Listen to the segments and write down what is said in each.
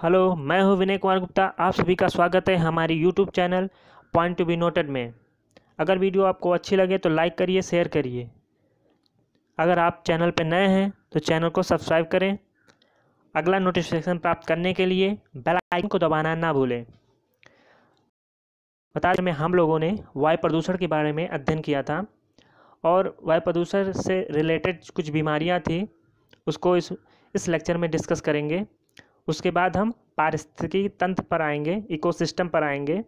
Hello, मैं हूं विनय कुमार गुप्ता। आप सभी का स्वागत है हमारी YouTube channel point to be noted में। अगर वीडियो आपको अच्छी लगे तो लाइक करिए, शेयर करिए। अगर आप चैनल पर नए हैं तो चैनल को सब्सक्राइब करें। अगला नोटिफिकेशन प्राप्त करने के लिए बेल आइकन को दबाना ना भूलें। बता दें, हम लोगों ने वायु प्रदूषण के बारे में अध्ययन किया था और वायु प्रदूषण से रिलेटेड कुछ बीमारियां थी, उसको इस लेक्चर में डिस्कस करेंगे। उसके बाद हम पारिस्थितिकी तंत्र पर आएंगे, इकोसिस्टम पर आएंगे।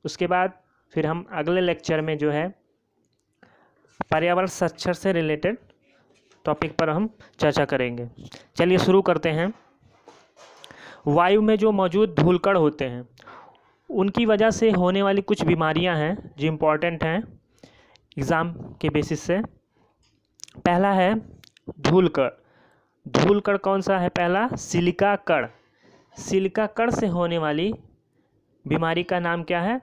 उसके बाद फिर हम अगले लेक्चर में जो है पर्यावरण संरक्षण से रिलेटेड टॉपिक पर हम चर्चा करेंगे। चलिए शुरू करते हैं। वायु में जो मौजूद धूलकण होते हैं उनकी वजह से होने वाली कुछ बीमारियां हैं जो इम्पोर्टेंट हैं एग्ज़ाम के बेसिस से। पहला है धूलकण। धूलकण कौन सा है? पहला सिलिका कण। सिलिका कण से होने वाली बीमारी का नाम क्या है?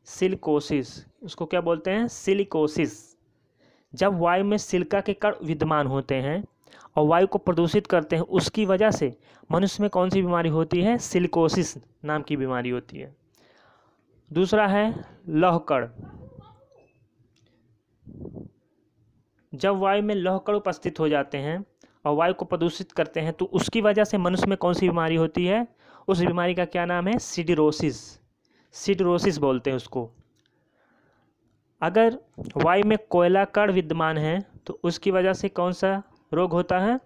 सिलिकोसिस। उसको क्या बोलते हैं? सिलिकोसिस। जब वायु में सिलिका के कण विद्यमान होते हैं और वायु को प्रदूषित करते हैं, उसकी वजह से मनुष्य में कौन सी बीमारी होती है? सिलिकोसिस नाम की बीमारी होती है। दूसरा है लौह कण। जब वायु में लौह कण उपस्थित हो जाते हैं और वायु को प्रदूषित करते हैं तो उसकी वजह से मनुष्य में कौन सी बीमारी होती है? उस बीमारी का क्या नाम है? सिडिरोसिस। सिडिरोसिस बोलते हैं उसको। अगर वायु में कोयला कण विद्यमान है तो उसकी वजह से कौन सा रोग होता है?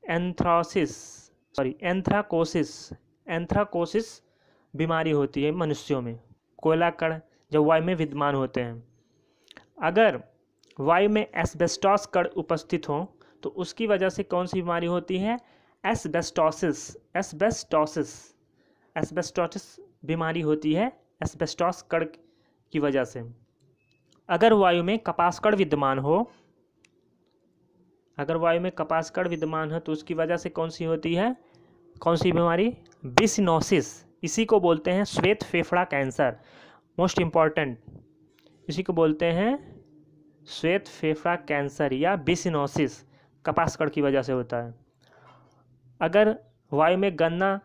एंथ्राकोसिस। एंथ्राकोसिस बीमारी होती है मनुष्यों में, कोयला कण जब वायु में विद्यमान होते हैं। अगर वायु में एस्बेस्टॉस कण उपस्थित हो तो उसकी वजह से कौन सी बीमारी होती है? एस्बेस्टोसिस। एस्बेस्टोसिस। एस्बेस्टोसिस बीमारी होती है एस्बेस्टॉस कण की वजह से। अगर वायु में कपास कण विद्यमान हो, अगर वायु में कपास कण विद्यमान है तो उसकी वजह से कौन सी होती है? कौन सी बीमारी? बिसिनोसिस। इसी को बोलते हैं श्वेत फेफड़ा कैंसर। मोस्ट इम्पॉर्टेंट, इसी को बोलते हैं श्वेत फेफड़ा कैंसर या बिसिनोसिस। कपास कण की वजह से होता है। अगर वायु में गन्ना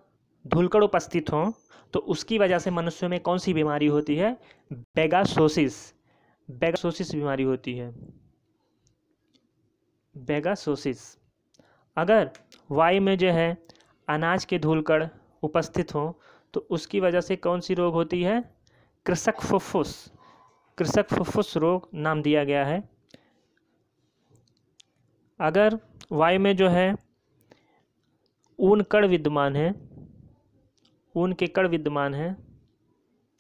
धूलकण उपस्थित हो तो उसकी वजह से मनुष्य में कौन सी बीमारी होती है? बेगासोसिस। बेगासोसिस बीमारी होती है, बेगासोसिस। अगर वायु में जो है अनाज के धूलकण उपस्थित हो तो उसकी वजह से कौन सी रोग होती है? कृषक फुफ्फुस। कृषक फुफ्फुस रोग नाम दिया गया है। अगर वायु में जो है ऊन कण विद्यमान है, ऊन के कण विद्यमान है,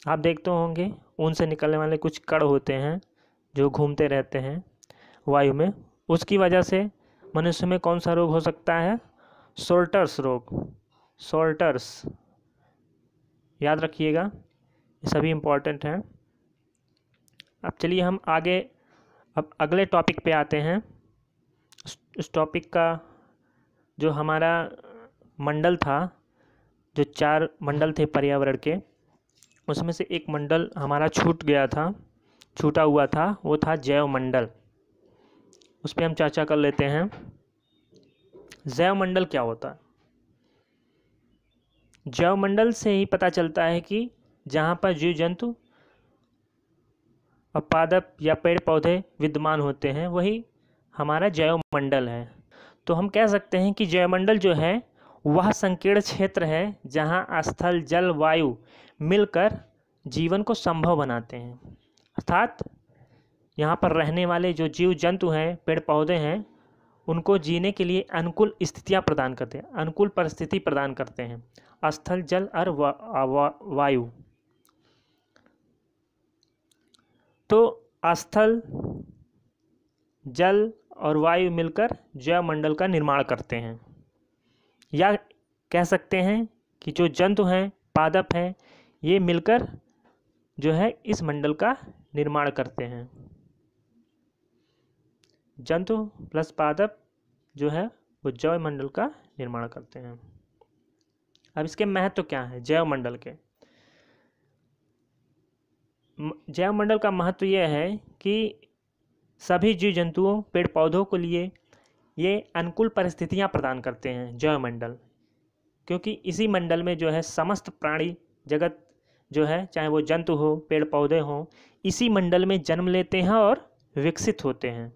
आप देखते होंगे ऊन से निकलने वाले कुछ कण होते हैं जो घूमते रहते हैं वायु में, उसकी वजह से मनुष्य में कौन सा रोग हो सकता है? सोल्टर्स रोग। सोल्टर्स, याद रखिएगा, ये सभी इम्पोर्टेंट हैं। अब चलिए हम आगे अब अगले टॉपिक पे आते हैं। इस टॉपिक का जो हमारा मंडल था, जो 4 मंडल थे पर्यावरण के, उसमें से एक मंडल हमारा छूट गया था, छूटा हुआ था, वो था जैव मंडल। उस पर हम चर्चा कर लेते हैं। जैव मंडल क्या होता है? जैव मंडल से ही पता चलता है कि जहाँ पर जीव जंतु और पादप या पेड़ पौधे विद्यमान होते हैं वही हमारा जैव मंडल है। तो हम कह सकते हैं कि जैव मंडल जो है वह संकीर्ण क्षेत्र है जहाँ स्थल, जल, वायु मिलकर जीवन को संभव बनाते हैं। अर्थात यहाँ पर रहने वाले जो जीव जंतु हैं, पेड़ पौधे हैं, उनको जीने के लिए अनुकूल स्थितियाँ प्रदान करते हैं, अनुकूल परिस्थिति प्रदान करते हैं स्थल, जल और वायु। तो स्थल, जल और वायु मिलकर जैव मंडल का निर्माण करते हैं। या कह सकते हैं कि जो जंतु हैं, पादप हैं, ये मिलकर जो है इस मंडल का निर्माण करते हैं। जंतु प्लस पादप जो है वो जैव मंडल का निर्माण करते हैं। अब इसके महत्व क्या है जैव मंडल के? जैव मंडल का महत्व यह है कि सभी जीव जंतुओं, पेड़ पौधों के लिए ये अनुकूल परिस्थितियां प्रदान करते हैं जैव मंडल। क्योंकि इसी मंडल में जो है समस्त प्राणी जगत जो है, चाहे वो जंतु हो, पेड़ पौधे हों, इसी मंडल में जन्म लेते हैं और विकसित होते हैं।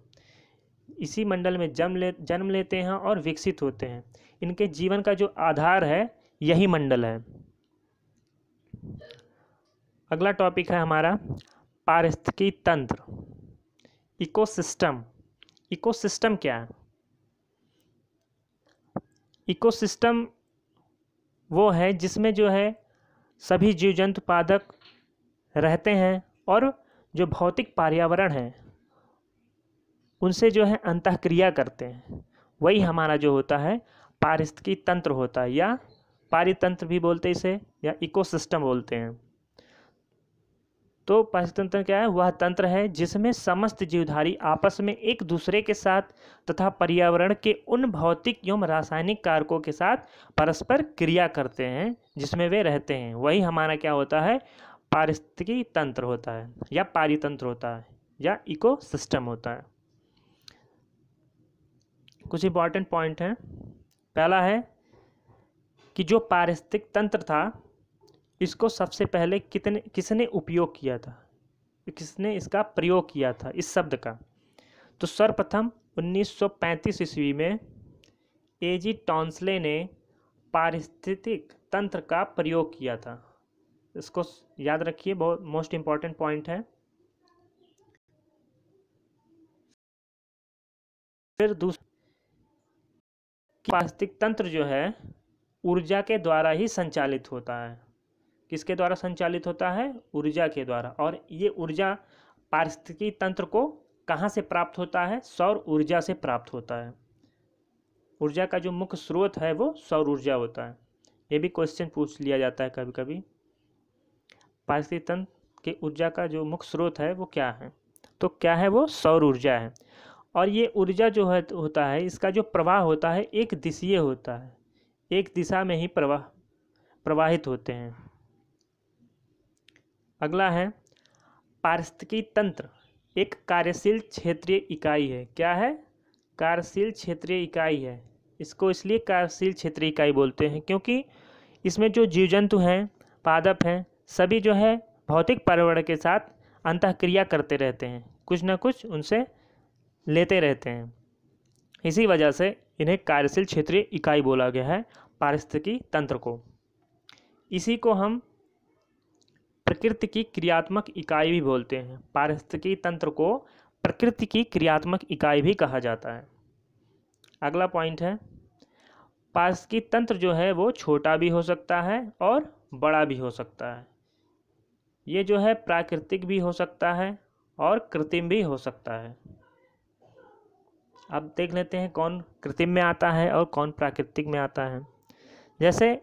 इसी मंडल में जन्म लेते हैं और विकसित होते हैं। इनके जीवन का जो आधार है यही मंडल है। अगला टॉपिक है हमारा पारिस्थितिकी तंत्र, इकोसिस्टम। इकोसिस्टम क्या है? इकोसिस्टम वो है जिसमें जो है सभी जीव जंतु पादप रहते हैं और जो भौतिक पर्यावरण है उनसे जो है अंतःक्रिया करते हैं। वही हमारा जो होता है पारिस्थितिकी तंत्र होता है, या पारितंत्र भी बोलते हैं इसे, या इकोसिस्टम बोलते हैं। तो पारिस्थितिकी तंत्र क्या है? वह तंत्र है जिसमें समस्त जीवधारी आपस में एक दूसरे के साथ तथा पर्यावरण के उन भौतिक एवं रासायनिक कारकों के साथ परस्पर क्रिया करते हैं जिसमें वे रहते हैं। वही हमारा क्या होता है? पारिस्थितिकी तंत्र होता है, या पारितंत्र होता है, या इकोसिस्टम होता है। कुछ इंपॉर्टेंट पॉइंट हैं। पहला है कि जो पारिस्थितिक तंत्र था इसको सबसे पहले किसने उपयोग किया था, किसने इसका प्रयोग किया था इस शब्द का? तो सर्वप्रथम 1935 ईस्वी में एजी टॉन्सले ने पारिस्थितिक तंत्र का प्रयोग किया था। इसको याद रखिए, बहुत मोस्ट इंपॉर्टेंट पॉइंट है। फिर दूसरा, पारिस्थितिक तंत्र जो है ऊर्जा के द्वारा ही संचालित होता है। किसके द्वारा संचालित होता है? ऊर्जा के द्वारा। और ये ऊर्जा पारिस्थितिकी तंत्र को कहाँ से प्राप्त होता है? सौर ऊर्जा से प्राप्त होता है। ऊर्जा का जो मुख्य स्रोत है वो सौर ऊर्जा होता है। ये भी क्वेश्चन पूछ लिया जाता है कभी कभी। पारिस्थितिकी तंत्र के ऊर्जा का जो मुख्य स्रोत है वो क्या है? तो क्या है वो? सौर ऊर्जा है। और ये ऊर्जा जो है होता है, इसका जो प्रवाह होता है एक दिशीय होता है, एक दिशा में ही प्रवाहित होते हैं। अगला है पारिस्थितिकी तंत्र एक कार्यशील क्षेत्रीय इकाई है। क्या है? कार्यशील क्षेत्रीय इकाई है। इसको इसलिए कार्यशील क्षेत्रीय इकाई बोलते हैं क्योंकि इसमें जो जीव जंतु हैं, पादप हैं, सभी जो है भौतिक पर्यावरण के साथ अंतःक्रिया करते रहते हैं, कुछ ना कुछ उनसे लेते रहते हैं। इसी वजह से इन्हें कार्यशील क्षेत्रीय इकाई बोला गया है, पारिस्थितिकी तंत्र को। इसी को हम प्रकृति की क्रियात्मक इकाई भी बोलते हैं। पारिस्थितिकी तंत्र को प्रकृति की क्रियात्मक इकाई भी कहा जाता है। अगला पॉइंट है, पारिस्थितिकी तंत्र जो है वो छोटा भी हो सकता है और बड़ा भी हो सकता है। ये जो है प्राकृतिक भी हो सकता है और कृत्रिम भी हो सकता है। अब देख लेते हैं कौन कृत्रिम में आता है और कौन प्राकृतिक में आता है। जैसे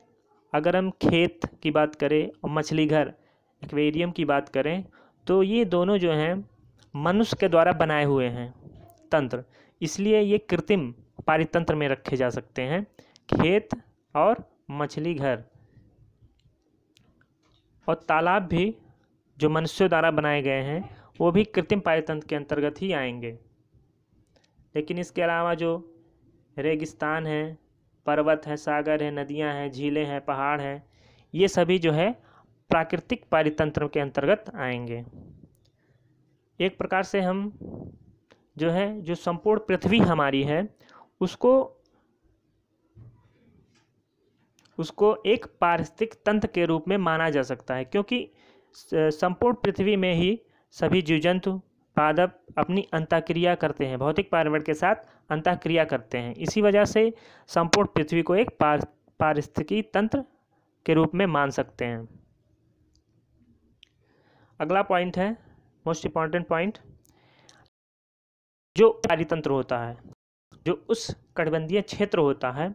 अगर हम खेत की बात करें और मछली घर एक्वेरियम की बात करें, तो ये दोनों जो हैं मनुष्य के द्वारा बनाए हुए हैं तंत्र, इसलिए ये कृत्रिम पारितंत्र में रखे जा सकते हैं। खेत और मछली घर और तालाब भी जो मनुष्यों द्वारा बनाए गए हैं वो भी कृत्रिम पारितंत्र के अंतर्गत ही आएंगे। लेकिन इसके अलावा जो रेगिस्तान है, पर्वत है, सागर है, नदियां हैं, झीलें हैं, पहाड़ हैं, ये सभी जो है प्राकृतिक पारितंत्र के अंतर्गत आएंगे। एक प्रकार से हम जो है जो संपूर्ण पृथ्वी हमारी है उसको एक पारिस्थितिक तंत्र के रूप में माना जा सकता है, क्योंकि संपूर्ण पृथ्वी में ही सभी जीव जंतु पादप अपनी अंतःक्रिया करते हैं, भौतिक पर्यावरण के साथ अंतःक्रिया करते हैं। इसी वजह से संपूर्ण पृथ्वी को एक पारिस्थितिकी तंत्र के रूप में मान सकते हैं। अगला पॉइंट है मोस्ट इम्पॉर्टेंट पॉइंट, जो पारितंत्र होता है, जो उस कटिबंधीय क्षेत्र होता है,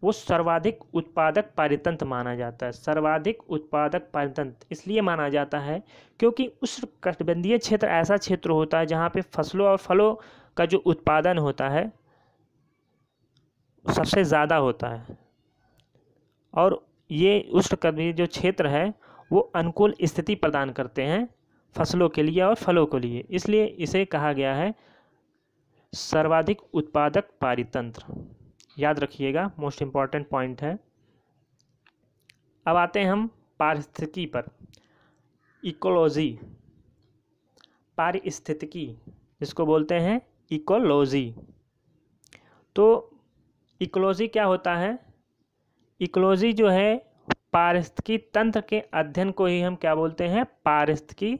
वो सर्वाधिक उत्पादक पारितंत्र माना जाता है। सर्वाधिक उत्पादक पारितंत्र इसलिए माना जाता है क्योंकि उस कटिबंधीय क्षेत्र ऐसा क्षेत्र होता है जहाँ पे फसलों और फलों का जो उत्पादन होता है सबसे ज़्यादा होता है, और ये उष्णकटिबंधीय जो क्षेत्र है वो अनुकूल स्थिति प्रदान करते हैं फसलों के लिए और फलों के लिए, इसलिए इसे कहा गया है सर्वाधिक उत्पादक पारितंत्र। याद रखिएगा, मोस्ट इम्पॉर्टेंट पॉइंट है। अब आते हैं हम पारिस्थितिकी पर। इकोलॉजी, पारिस्थितिकी जिसको बोलते हैं इकोलॉजी। तो इकोलॉजी क्या होता है? इकोलॉजी जो है पारिस्थितिकी तंत्र के अध्ययन को ही हम क्या बोलते हैं? पारिस्थितिकी,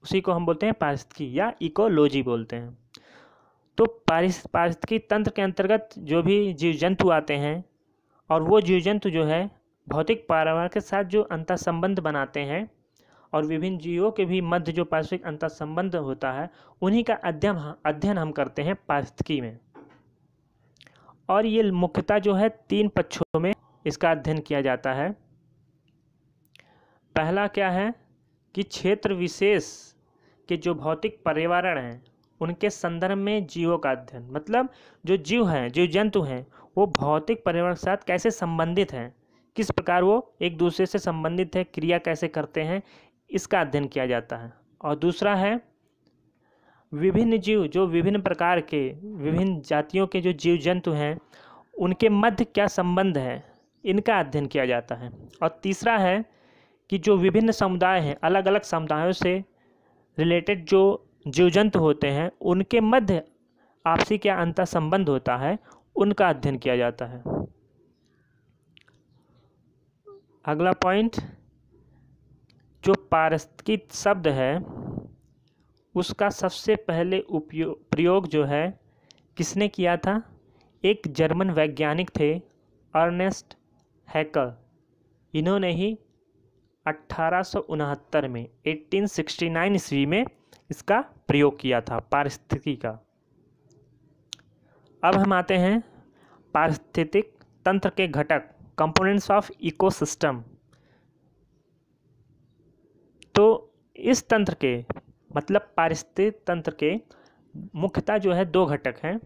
उसी को हम बोलते हैं पारिस्थितिकी या इकोलॉजी बोलते हैं। तो पारिस्थितिकी तंत्र के अंतर्गत जो भी जीव जंतु आते हैं और वो जीव जंतु जो है भौतिक पर्यावरण के साथ जो अंतर संबंध बनाते हैं और विभिन्न जीवों के भी मध्य जो पारिस्थितिक अंतर संबंध होता है, उन्हीं का अध्ययन हम करते हैं पारिस्थितिकी में। और ये मुख्यतः जो है 3 पक्षों में इसका अध्ययन किया जाता है। पहला क्या है कि क्षेत्र विशेष के जो भौतिक पर्यावरण हैं उनके संदर्भ में जीवों का अध्ययन, मतलब जो जीव हैं, जीव जंतु हैं, वो भौतिक पर्यावरण के साथ कैसे संबंधित हैं, किस प्रकार वो एक दूसरे से संबंधित है, क्रिया कैसे करते हैं, इसका अध्ययन किया जाता है। और दूसरा है विभिन्न जीव, जो विभिन्न प्रकार के विभिन्न जातियों के जो जीव जंतु हैं उनके मध्य क्या संबंध है, इनका अध्ययन किया जाता है। और तीसरा है कि जो विभिन्न समुदाय हैं, अलग अलग समुदायों से रिलेटेड जो जीव जंतु होते हैं उनके मध्य आपसी क्या अंतर संबंध होता है, उनका अध्ययन किया जाता है। अगला पॉइंट, जो पारिस्थितिकी शब्द है उसका सबसे पहले प्रयोग जो है किसने किया था? एक जर्मन वैज्ञानिक थे, अर्नेस्ट हैकर। इन्होंने ही 1869 में 1869 ईस्वी में इसका प्रयोग किया था पारिस्थितिकी का। अब हम आते हैं पारिस्थितिक तंत्र के घटक, कंपोनेंट्स ऑफ इकोसिस्टम। तो इस तंत्र के मतलब पारिस्थितिक तंत्र के मुख्यतः जो है 2 घटक हैं।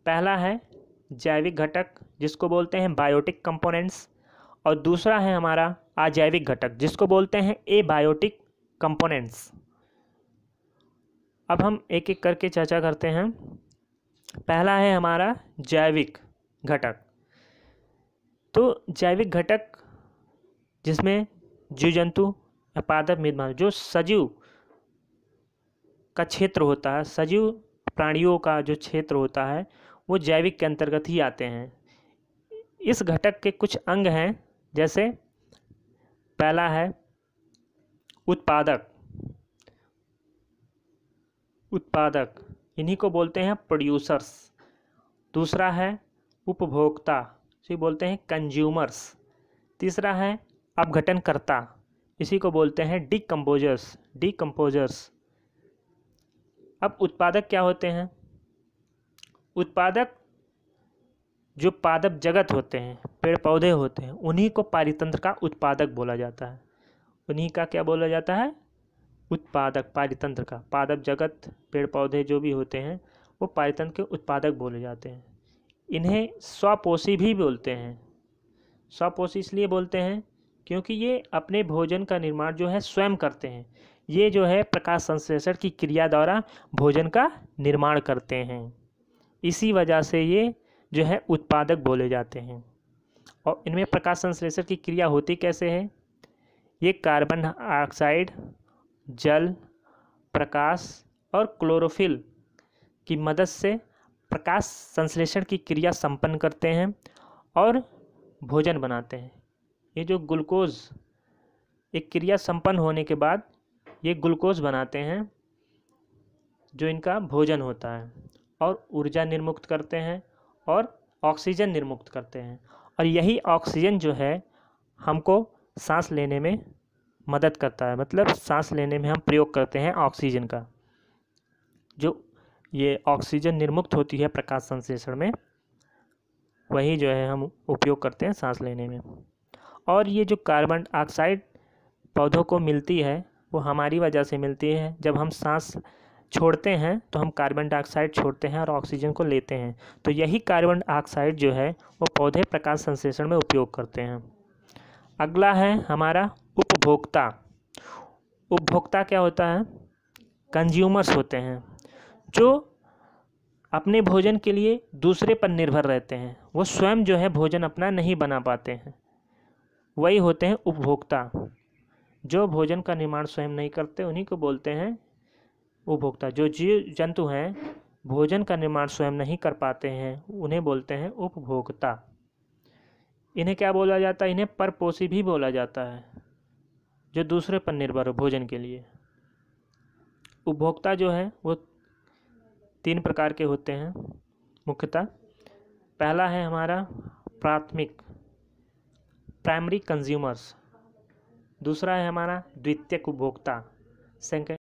पहला है जैविक घटक जिसको बोलते हैं बायोटिक कंपोनेंट्स, और दूसरा है हमारा अजैविक घटक जिसको बोलते हैं एबायोटिक कंपोनेंट्स। अब हम एक एक करके चर्चा करते हैं। पहला है हमारा जैविक घटक। तो जैविक घटक जिसमें जीव जंतु या पादप मेदमान जो सजीव का क्षेत्र होता है, सजीव प्राणियों का जो क्षेत्र होता है वो जैविक के अंतर्गत ही आते हैं। इस घटक के कुछ अंग हैं, जैसे पहला है उत्पादक, इन्हीं को बोलते हैं प्रोड्यूसर्स। दूसरा है उपभोक्ता, इसे बोलते हैं कंज्यूमर्स। तीसरा है अपघटनकर्ता, इसी को बोलते हैं डिकम्पोजर्स। अब उत्पादक क्या होते हैं? उत्पादक जो पादप जगत होते हैं, पेड़ पौधे होते हैं, उन्हीं को पारितंत्र का उत्पादक बोला जाता है। उन्हीं का क्या बोला जाता है? उत्पादक, पारितंत्र का। पादप जगत, पेड़ पौधे जो भी होते हैं वो पारितंत्र के उत्पादक बोले जाते हैं। इन्हें स्वपोषी भी बोलते हैं। स्वपोषी इसलिए बोलते हैं क्योंकि ये अपने भोजन का निर्माण जो है स्वयं करते हैं। ये जो है प्रकाश संश्लेषण की क्रिया द्वारा भोजन का निर्माण करते हैं। इसी वजह से ये जो है उत्पादक बोले जाते हैं। और इनमें प्रकाश संश्लेषण की क्रिया होती कैसे है? ये कार्बन डाइऑक्साइड, जल, प्रकाश और क्लोरोफिल की मदद से प्रकाश संश्लेषण की क्रिया संपन्न करते हैं और भोजन बनाते हैं। ये जो ग्लूकोज, एक क्रिया संपन्न होने के बाद ये ग्लूकोज बनाते हैं जो इनका भोजन होता है, और ऊर्जा निर्मुक्त करते हैं और ऑक्सीजन निर्मुक्त करते हैं। और यही ऑक्सीजन जो है हमको सांस लेने में मदद करता है, मतलब सांस लेने में हम प्रयोग करते हैं ऑक्सीजन का। जो ये ऑक्सीजन निर्मुक्त होती है प्रकाश संश्लेषण में, वही जो है हम उपयोग करते हैं सांस लेने में। और ये जो कार्बन डाइऑक्साइड पौधों को मिलती है वो हमारी वजह से मिलती है। जब हम सांस छोड़ते हैं तो हम कार्बन डाइऑक्साइड छोड़ते हैं और ऑक्सीजन को लेते हैं। तो यही कार्बन डाइऑक्साइड जो है वो पौधे प्रकाश संश्लेषण में उपयोग करते हैं। अगला है हमारा उपभोक्ता। उपभोक्ता क्या होता है? कंज्यूमर्स होते हैं जो अपने भोजन के लिए दूसरे पर निर्भर रहते हैं। वो स्वयं जो है भोजन अपना नहीं बना पाते हैं, वही होते हैं उपभोक्ता। जो भोजन का निर्माण स्वयं नहीं करते उन्हीं को बोलते हैं उपभोक्ता। जो जीव जंतु हैं भोजन का निर्माण स्वयं नहीं कर पाते हैं उन्हें बोलते हैं उपभोक्ता। इन्हें क्या बोला जाता है? इन्हें परपोषी भी बोला जाता है, जो दूसरे पर निर्भर हो भोजन के लिए। उपभोक्ता जो है वो 3 प्रकार के होते हैं मुख्यतः। पहला है हमारा प्राथमिक, प्राइमरी कंज्यूमर्स। दूसरा है हमारा द्वितीयक उपभोक्ता, सेकेंड।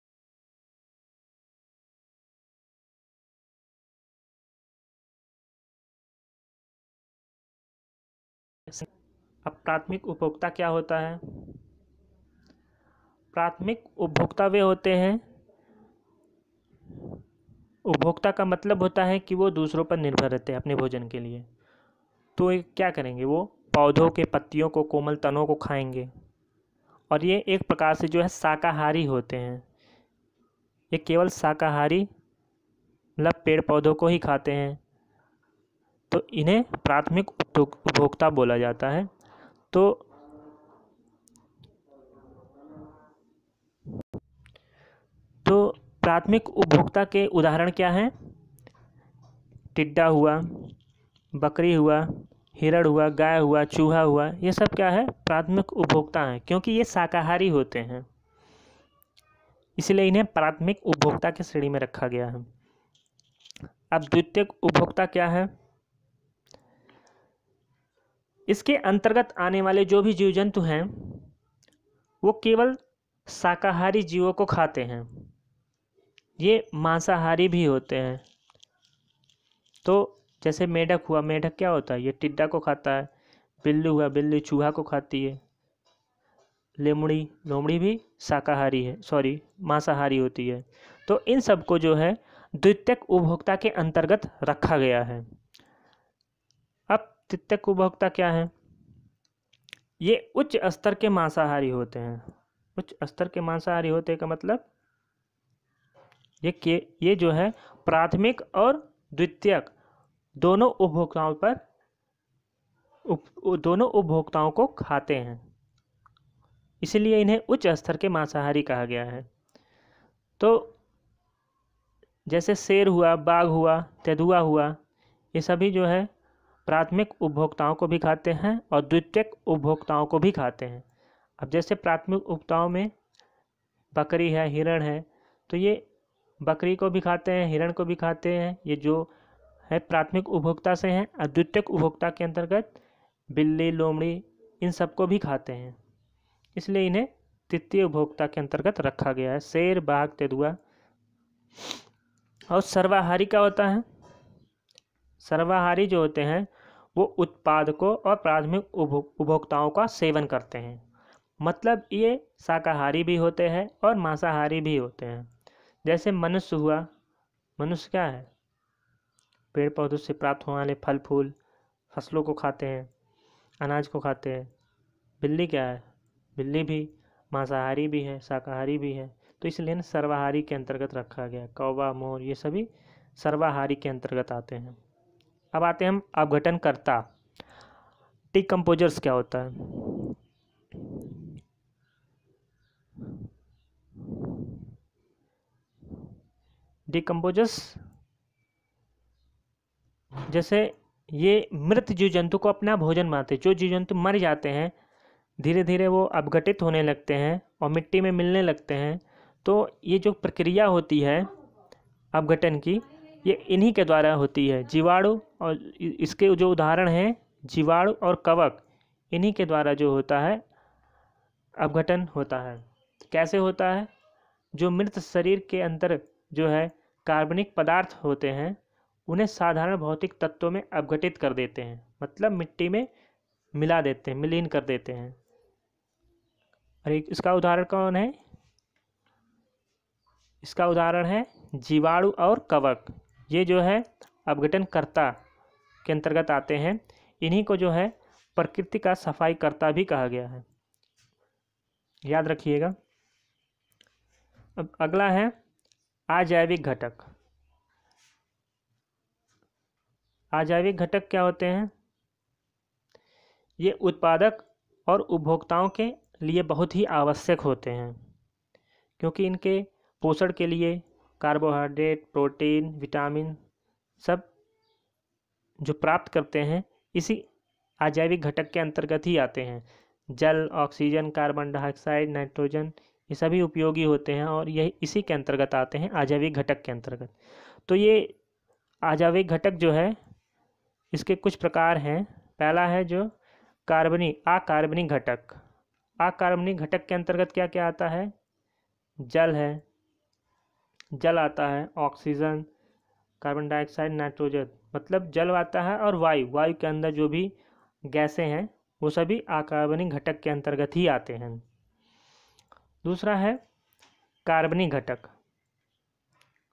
अब प्राथमिक उपभोक्ता क्या होता है? प्राथमिक उपभोक्ता वे होते हैं, उपभोक्ता का मतलब होता है कि वो दूसरों पर निर्भर रहते हैं अपने भोजन के लिए। तो ये क्या करेंगे? वो पौधों के पत्तियों को, कोमल तनों को खाएंगे। और ये एक प्रकार से जो है शाकाहारी होते हैं। ये केवल शाकाहारी मतलब पेड़ पौधों को ही खाते हैं, तो इन्हें प्राथमिक उपभोक्ता बोला जाता है। तो प्राथमिक उपभोक्ता के उदाहरण क्या हैं? टिड्डा हुआ, बकरी हुआ, हिरण हुआ, गाय हुआ, चूहा हुआ, ये सब क्या है? प्राथमिक उपभोक्ता हैं, क्योंकि ये शाकाहारी होते हैं, इसलिए इन्हें प्राथमिक उपभोक्ता की श्रेणी में रखा गया है। अब द्वितीयक उपभोक्ता क्या है? इसके अंतर्गत आने वाले जो भी जीव जंतु हैं वो केवल शाकाहारी जीवों को खाते हैं। ये मांसाहारी भी होते हैं। तो जैसे मेढक हुआ, मेढक क्या होता है? ये टिड्डा को खाता है। बिल्ली हुआ, बिल्ली चूहा को खाती है। लोमड़ी, लोमड़ी भी शाकाहारी है, सॉरी मांसाहारी होती है। तो इन सब को जो है द्वितीयक उपभोक्ता के अंतर्गत रखा गया है। अब तृतीयक उपभोक्ता क्या है? ये उच्च स्तर के मांसाहारी होते हैं। उच्च स्तर के मांसाहारी होते का मतलब ये जो है प्राथमिक और द्वितीयक दोनों उपभोक्ताओं को खाते हैं, इसलिए इन्हें उच्च स्तर के मांसाहारी कहा गया है। तो जैसे शेर हुआ, बाघ हुआ, तेंदुआ हुआ, ये सभी जो है प्राथमिक उपभोक्ताओं को भी खाते हैं और द्वितीयक उपभोक्ताओं को भी खाते हैं। अब जैसे प्राथमिक उपभोक्ताओं में बकरी है, हिरण है, तो ये बकरी को भी खाते हैं, हिरण को भी खाते हैं, ये जो है प्राथमिक उपभोक्ता से हैं। और द्वितीयक उपभोक्ता के अंतर्गत बिल्ली, लोमड़ी, इन सबको भी खाते हैं, इसलिए इन्हें तृतीय उपभोक्ता के अंतर्गत रखा गया है। शेर, बाघ, तेंदुआ। और सर्वाहारी क्या होता है? सर्वाहारी जो होते हैं वो उत्पादकों और प्राथमिक उपभोक्ताओं का सेवन करते हैं। मतलब ये शाकाहारी भी होते हैं और मांसाहारी भी होते हैं। जैसे मनुष्य हुआ, मनुष्य क्या है? पेड़ पौधों से प्राप्त होने वाले फल फूल, फसलों को खाते हैं, अनाज को खाते हैं। बिल्ली क्या है? बिल्ली भी मांसाहारी भी है, शाकाहारी भी है, तो इसलिए ना सर्वाहारी के अंतर्गत रखा गया। कौवा, मोर, ये सभी सर्वाहारी के अंतर्गत आते हैं। अब आते हैं हम अपघटनकर्ता, डिकम्पोजर्स क्या होता है? डिकम्पोजर्स जैसे ये मृत जीव जंतु को अपना भोजन मानते हैं। जो जीव जंतु मर जाते हैं धीरे धीरे वो अपघटित होने लगते हैं और मिट्टी में मिलने लगते हैं। तो ये जो प्रक्रिया होती है अपघटन की, ये इन्हीं के द्वारा होती है। जीवाणु और इसके जो उदाहरण हैं जीवाणु और कवक, इन्हीं के द्वारा जो होता है अपघटन होता है। कैसे होता है? जो मृत शरीर के अंदर जो है कार्बनिक पदार्थ होते हैं उन्हें साधारण भौतिक तत्वों में अपघटित कर देते हैं, मतलब मिट्टी में मिला देते हैं, विलीन कर देते हैं। और एक इसका उदाहरण कौन है? इसका उदाहरण है जीवाणु और कवक। ये जो है अपघटनकर्ता के अंतर्गत आते हैं। इन्हीं को जो है प्रकृति का सफाईकर्ता भी कहा गया है, याद रखिएगा। अब अगला है अजैविक घटक। अजैविक घटक क्या होते हैं? ये उत्पादक और उपभोक्ताओं के लिए बहुत ही आवश्यक होते हैं, क्योंकि इनके पोषण के लिए कार्बोहाइड्रेट, प्रोटीन, विटामिन सब जो प्राप्त करते हैं इसी अजैविक घटक के अंतर्गत ही आते हैं। जल, ऑक्सीजन, कार्बन डाइऑक्साइड, नाइट्रोजन ये सभी उपयोगी होते हैं और यह इसी के अंतर्गत आते हैं, अजैविक घटक के अंतर्गत। तो ये अजैविक घटक जो है इसके कुछ प्रकार हैं। पहला है जो अकार्बनिक घटक। अकार्बनिक घटक के अंतर्गत क्या क्या आता है? जल है, जल आता है, ऑक्सीजन, कार्बन डाइऑक्साइड, नाइट्रोजन, मतलब जल आता है, और वायु के अंदर जो भी गैसें हैं वो सभी अकार्बनिक घटक के अंतर्गत ही आते हैं। दूसरा है कार्बनिक घटक।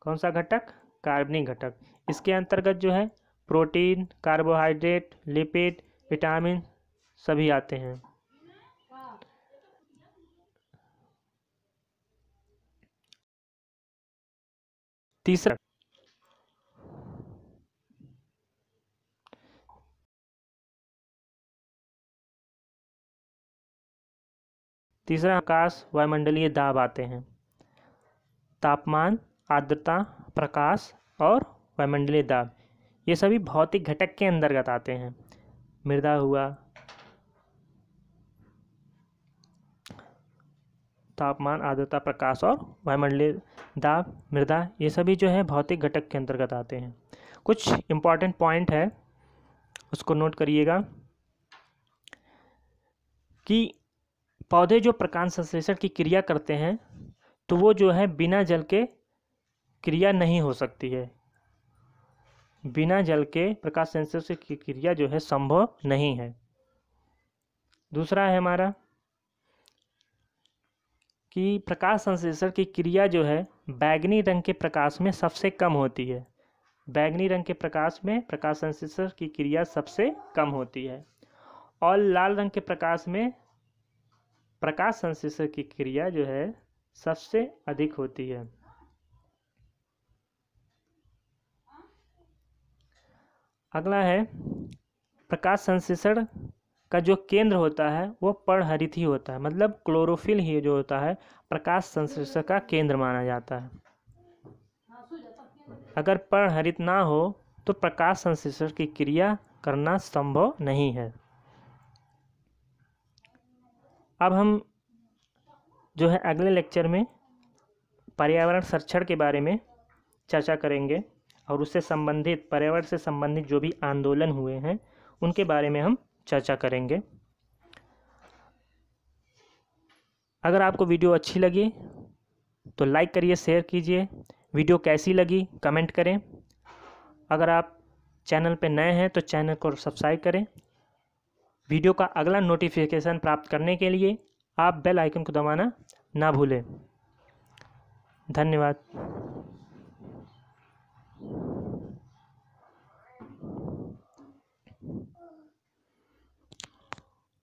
कौन सा घटक? कार्बनिक घटक। इसके अंतर्गत जो है प्रोटीन, कार्बोहाइड्रेट, लिपिड, विटामिन सभी आते हैं। तीसरा आकाश वायुमंडलीय दाब आते हैं। तापमान, आर्द्रता, प्रकाश और वायुमंडलीय दाब ये सभी भौतिक घटक के अंतर्गत आते हैं। मृदा हुआ, तापमान, आर्द्रता, प्रकाश और वायुमंडलीय दाब, मृदा ये सभी जो है भौतिक घटक के अंतर्गत आते हैं। कुछ इम्पॉर्टेंट पॉइंट है उसको नोट करिएगा कि पौधे जो प्रकाश संश्लेषण की क्रिया करते हैं तो वो जो है बिना जल के क्रिया नहीं हो सकती है। बिना जल के प्रकाश संश्लेषण की क्रिया जो है संभव नहीं है। दूसरा है हमारा कि प्रकाश संश्लेषण की क्रिया जो है बैंगनी रंग के प्रकाश में सबसे कम होती है। बैंगनी रंग के प्रकाश में प्रकाश संश्लेषण की क्रिया सबसे कम होती है, और लाल रंग के प्रकाश में प्रकाश संश्लेषण की क्रिया जो है सबसे अधिक होती है। अगला है प्रकाश संश्लेषण का जो केंद्र होता है वो पर्णहरित ही होता है, मतलब क्लोरोफिल ही जो होता है प्रकाश संश्लेषण का केंद्र माना जाता है। अगर पर्णहरित ना हो तो प्रकाश संश्लेषण की क्रिया करना संभव नहीं है। अब हम जो है अगले लेक्चर में पर्यावरण संरक्षण के बारे में चर्चा करेंगे और उससे संबंधित पर्यावरण से संबंधित जो भी आंदोलन हुए हैं उनके बारे में हम चर्चा करेंगे। अगर आपको वीडियो अच्छी लगी तो लाइक करिए, शेयर कीजिए। वीडियो कैसी लगी कमेंट करें। अगर आप चैनल पे नए हैं तो चैनल को सब्सक्राइब करें। वीडियो का अगला नोटिफिकेशन प्राप्त करने के लिए आप बेल आइकन को दबाना ना भूलें। धन्यवाद।